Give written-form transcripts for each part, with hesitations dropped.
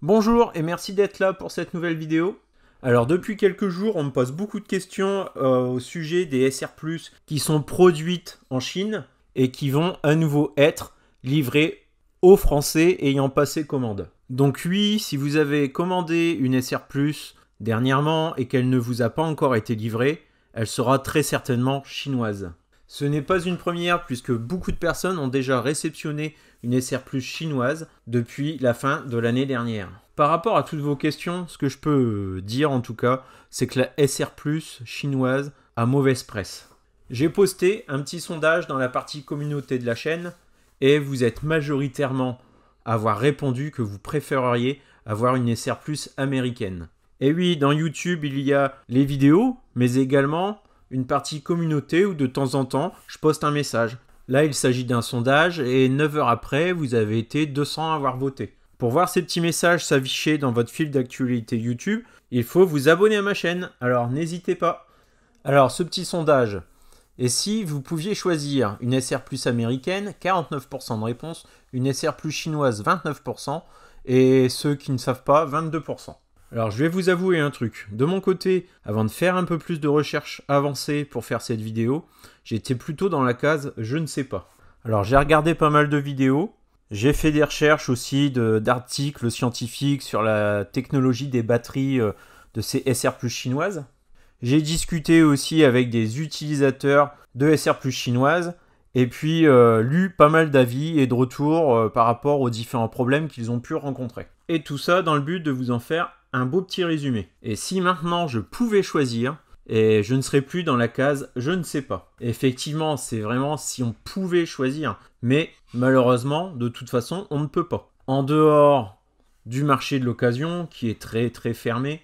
Bonjour et merci d'être là pour cette nouvelle vidéo. Alors depuis quelques jours, on me pose beaucoup de questions au sujet des SR+, qui sont produites en Chine et qui vont à nouveau être livrées aux Français ayant passé commande. Donc oui, si vous avez commandé une SR+, dernièrement et qu'elle ne vous a pas encore été livrée, elle sera très certainement chinoise. Ce n'est pas une première puisque beaucoup de personnes ont déjà réceptionné une SR+ chinoise depuis la fin de l'année dernière. Par rapport à toutes vos questions, ce que je peux dire en tout cas, c'est que la SR+ chinoise a mauvaise presse. J'ai posté un petit sondage dans la partie communauté de la chaîne et vous êtes majoritairement à avoir répondu que vous préféreriez avoir une SR+ américaine. Et oui, dans YouTube, il y a les vidéos, mais également une partie communauté où de temps en temps, je poste un message. Là, il s'agit d'un sondage et 9 heures après, vous avez été 200 à avoir voté. Pour voir ces petits messages s'afficher dans votre fil d'actualité YouTube, il faut vous abonner à ma chaîne, alors n'hésitez pas. Alors, ce petit sondage, et si vous pouviez choisir une SR+ américaine, 49% de réponse, une SR+ chinoise, 29%, et ceux qui ne savent pas, 22%. Alors je vais vous avouer un truc, de mon côté, avant de faire un peu plus de recherche avancée pour faire cette vidéo, j'étais plutôt dans la case je ne sais pas. Alors j'ai regardé pas mal de vidéos, j'ai fait des recherches aussi d'articles scientifiques sur la technologie des batteries de ces SR+ chinoises. J'ai discuté aussi avec des utilisateurs de SR+ chinoises et puis lu pas mal d'avis et de retours par rapport aux différents problèmes qu'ils ont pu rencontrer. Et tout ça dans le but de vous en faire un beau petit résumé. Et si maintenant je pouvais choisir, et je ne serais plus dans la case je ne sais pas. Effectivement, c'est vraiment si on pouvait choisir. Mais malheureusement, de toute façon, on ne peut pas. En dehors du marché de l'occasion, qui est très très fermé,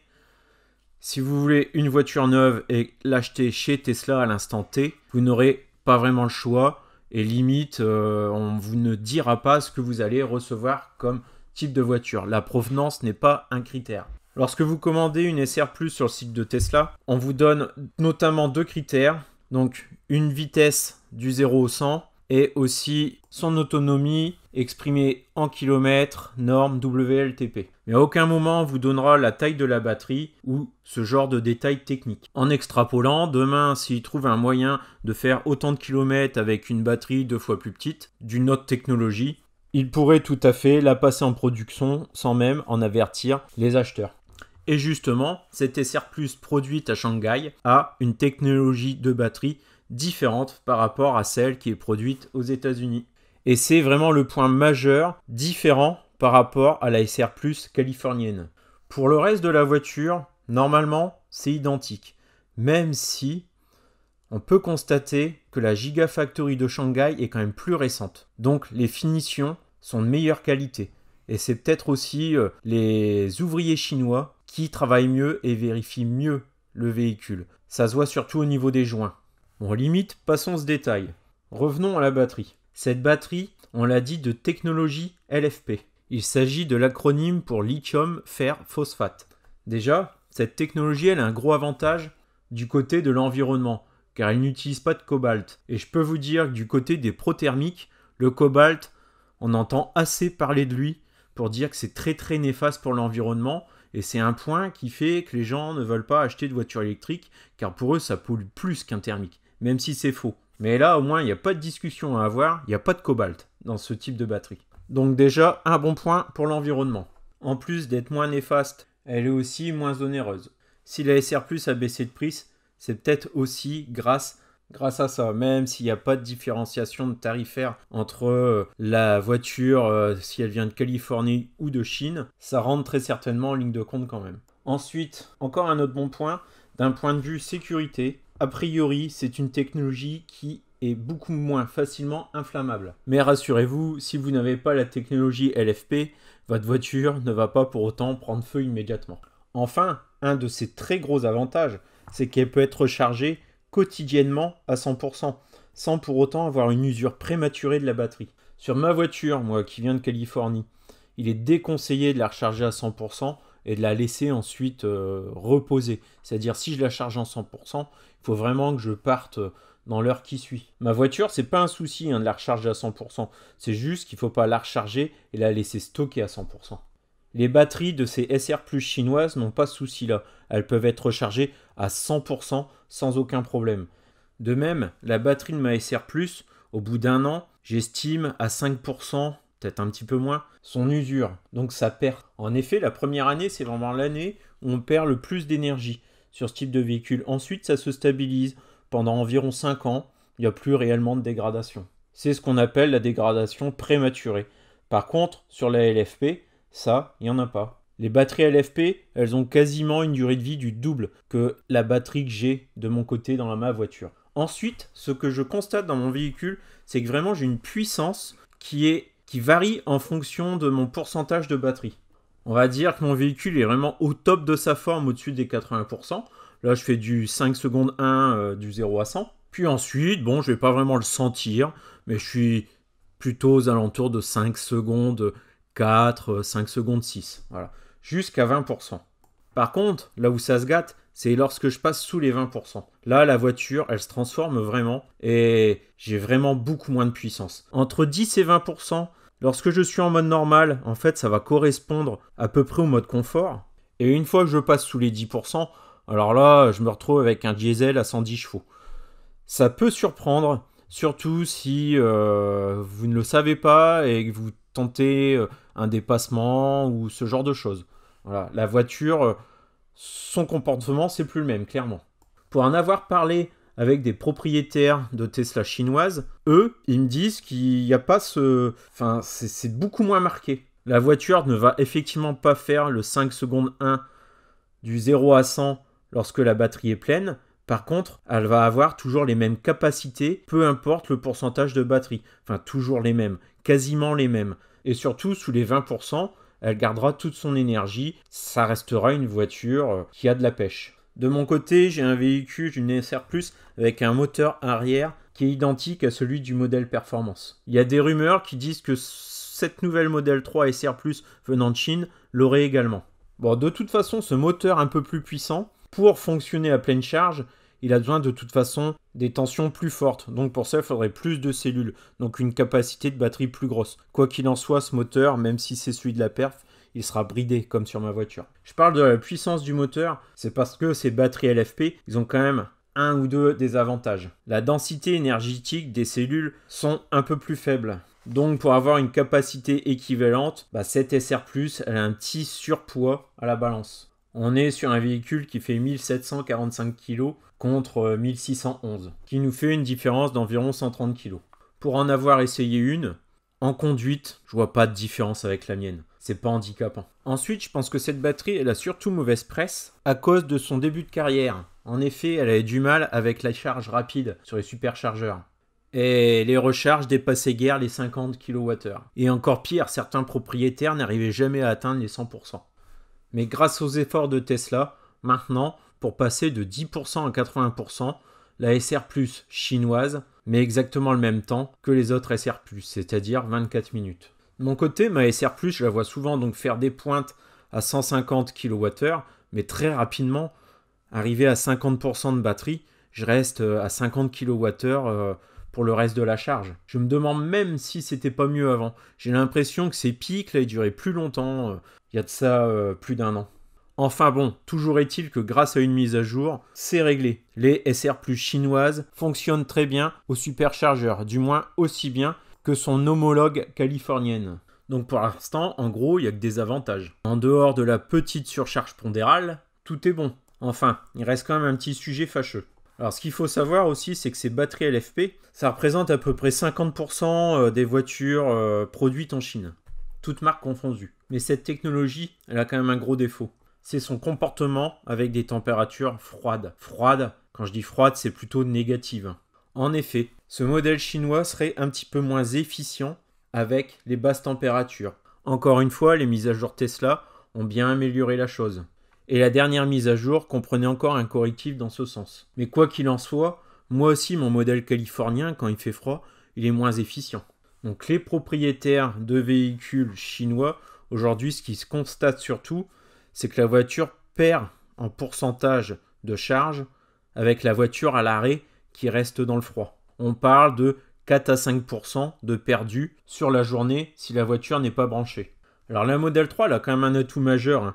si vous voulez une voiture neuve et l'acheter chez Tesla à l'instant T, vous n'aurez pas vraiment le choix. Et limite, on vous ne dira pas ce que vous allez recevoir comme type de voiture. La provenance n'est pas un critère. Lorsque vous commandez une SR+ sur le site de Tesla, on vous donne notamment deux critères. Donc une vitesse du 0 au 100 et aussi son autonomie exprimée en kilomètres, norme WLTP. Mais à aucun moment on vous donnera la taille de la batterie ou ce genre de détails techniques. En extrapolant, demain s'il trouve un moyen de faire autant de kilomètres avec une batterie 2 fois plus petite, d'une autre technologie, il pourrait tout à fait la passer en production sans même en avertir les acheteurs. Et justement, cette SR+ produite à Shanghai a une technologie de batterie différente par rapport à celle qui est produite aux États-Unis. Et c'est vraiment le point majeur différent par rapport à la SR+ californienne. Pour le reste de la voiture, normalement, c'est identique. Même si on peut constater que la Gigafactory de Shanghai est quand même plus récente. Donc les finitions sont de meilleure qualité. Et c'est peut-être aussi les ouvriers chinois qui travaillent mieux et vérifient mieux le véhicule. Ça se voit surtout au niveau des joints. Bon, limite, passons ce détail. Revenons à la batterie. Cette batterie, on l'a dit, de technologie LFP. Il s'agit de l'acronyme pour lithium fer phosphate. Déjà, cette technologie, elle a un gros avantage du côté de l'environnement, car elle n'utilise pas de cobalt. Et je peux vous dire que du côté des prothermiques, le cobalt, on entend assez parler de lui pour dire que c'est très très néfaste pour l'environnement. Et c'est un point qui fait que les gens ne veulent pas acheter de voiture électrique, car pour eux, ça pollue plus qu'un thermique, même si c'est faux. Mais là, au moins, il n'y a pas de discussion à avoir, il n'y a pas de cobalt dans ce type de batterie. Donc déjà, un bon point pour l'environnement. En plus d'être moins néfaste, elle est aussi moins onéreuse. Si la SR+ a baissé de prix, c'est peut-être aussi grâce à ça, même s'il n'y a pas de différenciation tarifaire entre la voiture, si elle vient de Californie ou de Chine, ça rentre très certainement en ligne de compte quand même. Ensuite, encore un autre bon point, d'un point de vue sécurité, a priori, c'est une technologie qui est beaucoup moins facilement inflammable. Mais rassurez-vous, si vous n'avez pas la technologie LFP, votre voiture ne va pas pour autant prendre feu immédiatement. Enfin, un de ses très gros avantages, c'est qu'elle peut être rechargée quotidiennement à 100%, sans pour autant avoir une usure prématurée de la batterie. Sur ma voiture, moi qui viens de Californie, il est déconseillé de la recharger à 100% et de la laisser ensuite reposer. C'est-à-dire si je la charge en 100%, il faut vraiment que je parte dans l'heure qui suit. Ma voiture, c'est pas un souci de la recharger à 100%. C'est juste qu'il ne faut pas la recharger et la laisser stocker à 100%. Les batteries de ces SR Plus chinoises n'ont pas ce souci-là. Elles peuvent être rechargées à 100% sans aucun problème. De même, la batterie de ma SR Plus, au bout d'un an, j'estime à 5%, peut-être un petit peu moins, son usure. Donc ça perd. En effet, la première année, c'est vraiment l'année où on perd le plus d'énergie sur ce type de véhicule. Ensuite, ça se stabilise. Pendant environ 5 ans, il n'y a plus réellement de dégradation. C'est ce qu'on appelle la dégradation prématurée. Par contre, sur la LFP, ça, il n'y en a pas. Les batteries LFP, elles ont quasiment une durée de vie du double que la batterie que j'ai de mon côté dans ma voiture. Ensuite, ce que je constate dans mon véhicule, c'est que vraiment j'ai une puissance qui varie en fonction de mon pourcentage de batterie. On va dire que mon véhicule est vraiment au top de sa forme, au-dessus des 80%. Là, je fais du 5 secondes 1, du 0 à 100. Puis ensuite, bon, je ne vais pas vraiment le sentir, mais je suis plutôt aux alentours de 5 secondes 4, 5 secondes 6. Voilà, jusqu'à 20%. Par contre, là où ça se gâte, c'est lorsque je passe sous les 20%. Là, la voiture, elle se transforme vraiment et j'ai vraiment beaucoup moins de puissance. Entre 10 et 20%, lorsque je suis en mode normal, en fait, ça va correspondre à peu près au mode confort. Et une fois que je passe sous les 10%, alors là, je me retrouve avec un diesel à 110 chevaux. Ça peut surprendre, surtout si vous ne le savez pas et que vous tentez un dépassement ou ce genre de choses. Voilà, la voiture, son comportement, c'est plus le même, clairement. Pour en avoir parlé avec des propriétaires de Tesla chinoises, eux, ils me disent qu'il n'y a pas ce... Enfin, c'est beaucoup moins marqué. La voiture ne va effectivement pas faire le 5 secondes 1 du 0 à 100 lorsque la batterie est pleine. Par contre, elle va avoir toujours les mêmes capacités, peu importe le pourcentage de batterie. Enfin, toujours les mêmes, quasiment les mêmes. Et surtout, sous les 20%, elle gardera toute son énergie. Ça restera une voiture qui a de la pêche. De mon côté, j'ai un véhicule, une SR+, avec un moteur arrière qui est identique à celui du modèle Performance. Il y a des rumeurs qui disent que cette nouvelle modèle 3 SR+, venant de Chine, l'aurait également. Bon, de toute façon, ce moteur un peu plus puissant, pour fonctionner à pleine charge, il a besoin de toute façon des tensions plus fortes. Donc pour ça, il faudrait plus de cellules. Donc une capacité de batterie plus grosse. Quoi qu'il en soit, ce moteur, même si c'est celui de la perf, il sera bridé comme sur ma voiture. Je parle de la puissance du moteur, c'est parce que ces batteries LFP, ils ont quand même un ou deux désavantages. La densité énergétique des cellules sont un peu plus faibles. Donc pour avoir une capacité équivalente, cette SR+, elle a un petit surpoids à la balance. On est sur un véhicule qui fait 1745 kg contre 1611, qui nous fait une différence d'environ 130 kg. Pour en avoir essayé une, en conduite, je vois pas de différence avec la mienne. C'est pas handicapant. Ensuite, je pense que cette batterie, elle a surtout mauvaise presse à cause de son début de carrière. En effet, elle avait du mal avec la charge rapide sur les superchargeurs. Et les recharges dépassaient guère les 50 kWh. Et encore pire, certains propriétaires n'arrivaient jamais à atteindre les 100%. Mais grâce aux efforts de Tesla, maintenant, pour passer de 10% à 80%, la SR+ chinoise met exactement le même temps que les autres SR+, c'est-à-dire 24 minutes. De mon côté, ma SR+, je la vois souvent donc faire des pointes à 150 kWh, mais très rapidement, arrivé à 50% de batterie, je reste à 50 kWh pour le reste de la charge. Je me demande même si c'était pas mieux avant. J'ai l'impression que ces pics là, ils duraient plus longtemps. Il y a de ça plus d'un an. Enfin bon, toujours est-il que grâce à une mise à jour, c'est réglé. Les SR+ chinoises fonctionnent très bien au superchargeur, du moins aussi bien que son homologue californienne. Donc pour l'instant, en gros, il n'y a que des avantages. En dehors de la petite surcharge pondérale, tout est bon. Enfin, il reste quand même un petit sujet fâcheux. Alors ce qu'il faut savoir aussi, c'est que ces batteries LFP, ça représente à peu près 50% des voitures produites en Chine. Toutes marques confondues. Mais cette technologie, elle a quand même un gros défaut. C'est son comportement avec des températures froides. Froides, quand je dis froides, c'est plutôt négative. En effet, ce modèle chinois serait un petit peu moins efficient avec les basses températures. Encore une fois, les mises à jour Tesla ont bien amélioré la chose. Et la dernière mise à jour comprenait encore un correctif dans ce sens. Mais quoi qu'il en soit, moi aussi mon modèle californien, quand il fait froid, il est moins efficient. Donc les propriétaires de véhicules chinois, aujourd'hui ce qui se constate surtout, c'est que la voiture perd en pourcentage de charge avec la voiture à l'arrêt qui reste dans le froid. On parle de 4 à 5% de perdu sur la journée si la voiture n'est pas branchée. Alors la Model 3, elle a quand même un atout majeur hein,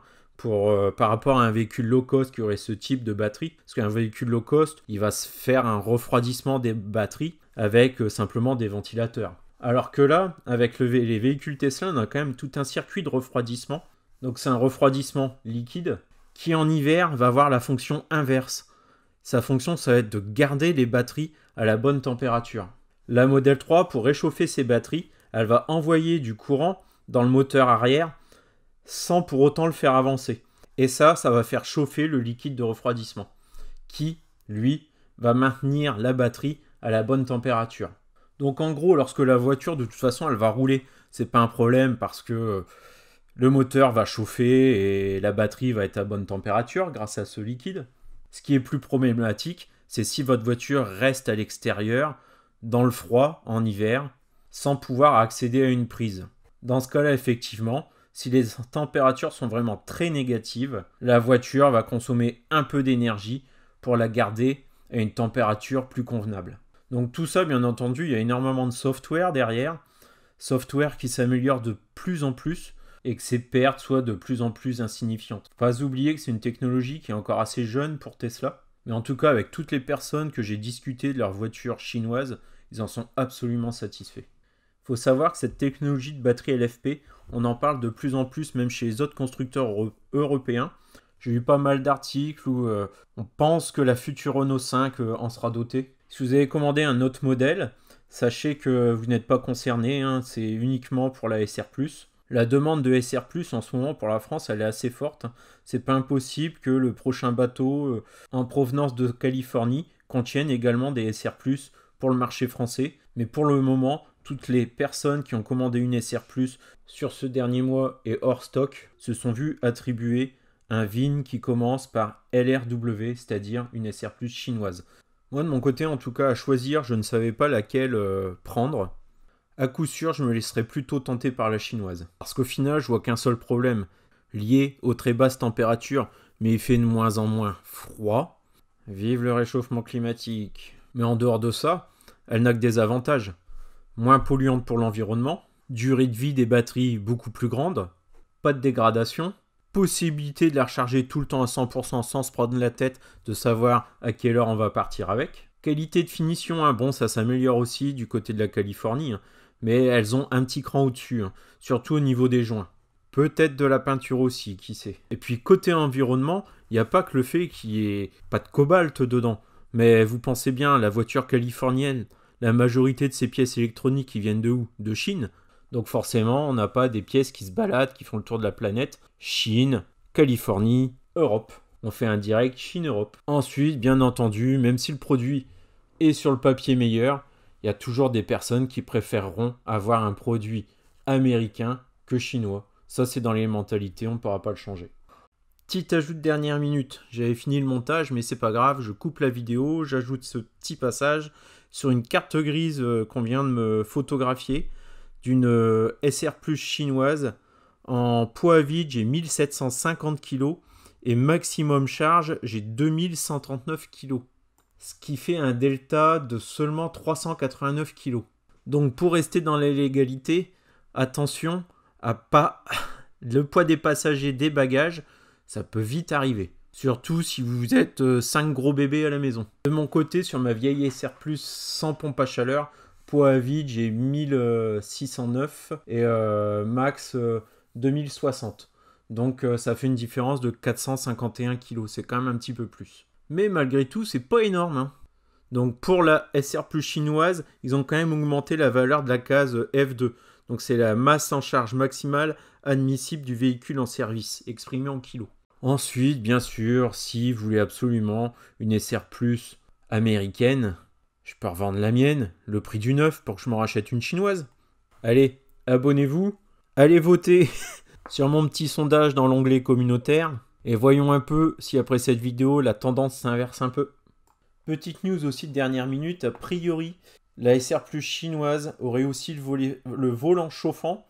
par rapport à un véhicule low cost qui aurait ce type de batterie. Parce qu'un véhicule low cost, il va se faire un refroidissement des batteries avec simplement des ventilateurs. Alors que là, avec les véhicules Tesla, on a quand même tout un circuit de refroidissement. Donc c'est un refroidissement liquide qui en hiver va avoir la fonction inverse. Sa fonction, ça va être de garder les batteries à la bonne température. La Model 3, pour réchauffer ses batteries, elle va envoyer du courant dans le moteur arrière sans pour autant le faire avancer. Et ça va faire chauffer le liquide de refroidissement qui, lui, va maintenir la batterie à la bonne température. Donc en gros, lorsque la voiture, de toute façon, elle va rouler, c'est pas un problème parce que le moteur va chauffer et la batterie va être à bonne température grâce à ce liquide. Ce qui est plus problématique, c'est si votre voiture reste à l'extérieur, dans le froid, en hiver, sans pouvoir accéder à une prise. Dans ce cas-là, effectivement, si les températures sont vraiment très négatives, la voiture va consommer un peu d'énergie pour la garder à une température plus convenable. Donc tout ça, bien entendu, il y a énormément de software derrière, software qui s'améliore de plus en plus et que ces pertes soient de plus en plus insignifiantes. Pas oublier que c'est une technologie qui est encore assez jeune pour Tesla, mais en tout cas avec toutes les personnes que j'ai discuté de leurs voitures chinoises, ils en sont absolument satisfaits. Il faut savoir que cette technologie de batterie LFP, on en parle de plus en plus même chez les autres constructeurs européens. J'ai lu pas mal d'articles où on pense que la future Renault 5 en sera dotée. Si vous avez commandé un autre modèle, sachez que vous n'êtes pas concerné, hein, c'est uniquement pour la SR+. La demande de SR+, en ce moment, pour la France, elle est assez forte. C'est pas impossible que le prochain bateau en provenance de Californie contienne également des SR+, pour le marché français. Mais pour le moment, toutes les personnes qui ont commandé une SR+, sur ce dernier mois et hors stock, se sont vues attribuer un VIN qui commence par LRW, c'est-à-dire une SR+, chinoise. Moi, de mon côté, en tout cas, à choisir, je ne savais pas laquelle prendre. À coup sûr, je me laisserais plutôt tenter par la chinoise. Parce qu'au final, je vois qu'un seul problème, lié aux très basses températures, mais il fait de moins en moins froid. Vive le réchauffement climatique. Mais en dehors de ça, elle n'a que des avantages. Moins polluante pour l'environnement, durée de vie des batteries beaucoup plus grande, pas de dégradation, possibilité de la recharger tout le temps à 100% sans se prendre la tête de savoir à quelle heure on va partir avec. Qualité de finition, hein, bon ça s'améliore aussi du côté de la Californie, hein, mais elles ont un petit cran au-dessus, hein, surtout au niveau des joints. Peut-être de la peinture aussi, qui sait. Et puis côté environnement, il n'y a pas que le fait qu'il n'y ait pas de cobalt dedans, mais vous pensez bien, la voiture californienne, la majorité de ces pièces électroniques qui viennent de où? De Chine. Donc forcément, on n'a pas des pièces qui se baladent, qui font le tour de la planète. Chine, Californie, Europe. On fait un direct Chine-Europe. Ensuite, bien entendu, même si le produit est sur le papier meilleur, il y a toujours des personnes qui préféreront avoir un produit américain que chinois. Ça, c'est dans les mentalités, on ne pourra pas le changer. Petit ajout de dernière minute. J'avais fini le montage, mais c'est pas grave, je coupe la vidéo, j'ajoute ce petit passage sur une carte grise qu'on vient de me photographier d'une SR+ chinoise. En poids à vide, j'ai 1750 kg et maximum charge, j'ai 2139 kg. Ce qui fait un delta de seulement 389 kg. Donc pour rester dans la légalité, attention à pas le poids des passagers, des bagages, ça peut vite arriver. Surtout si vous êtes 5 gros bébés à la maison. De mon côté, sur ma vieille SR+, sans pompe à chaleur, poids à vide, j'ai 1609 et max 2060. Donc ça fait une différence de 451 kg. C'est quand même un petit peu plus. Mais malgré tout, c'est pas énorme, hein. Donc pour la SR+ chinoise, ils ont quand même augmenté la valeur de la case F2. Donc c'est la masse en charge maximale admissible du véhicule en service, exprimée en kilos. Ensuite, bien sûr, si vous voulez absolument une SR+ américaine, je peux revendre la mienne, le prix du neuf pour que je m'en rachète une chinoise. Allez, abonnez-vous, allez voter sur mon petit sondage dans l'onglet communautaire et voyons un peu si après cette vidéo, la tendance s'inverse un peu. Petite news aussi de dernière minute, a priori, la SR+ chinoise aurait aussi le volant chauffant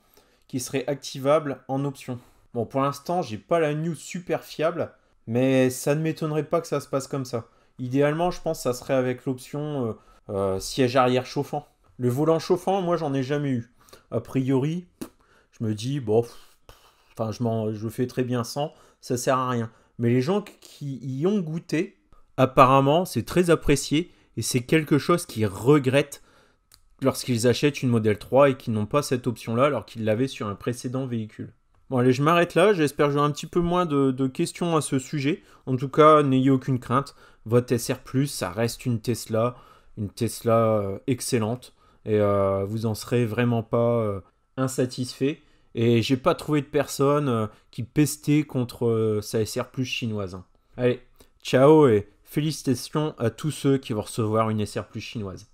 qui serait activable en option. Bon, pour l'instant, j'ai pas la news super fiable, mais ça ne m'étonnerait pas que ça se passe comme ça. Idéalement, je pense que ça serait avec l'option siège arrière chauffant. Le volant chauffant, moi, j'en ai jamais eu. A priori, je me dis, bon, Enfin, je fais très bien sans, ça sert à rien. Mais les gens qui y ont goûté, apparemment, c'est très apprécié et c'est quelque chose qu'ils regrettent lorsqu'ils achètent une Model 3 et qu'ils n'ont pas cette option-là alors qu'ils l'avaient sur un précédent véhicule. Bon allez, je m'arrête là, j'espère que j'aurai un petit peu moins de questions à ce sujet. En tout cas, n'ayez aucune crainte, votre SR+, ça reste une Tesla excellente, et vous en serez vraiment pas insatisfait. Et j'ai pas trouvé de personne qui pestait contre sa SR+ chinoise. Allez, ciao et félicitations à tous ceux qui vont recevoir une SR+ chinoise.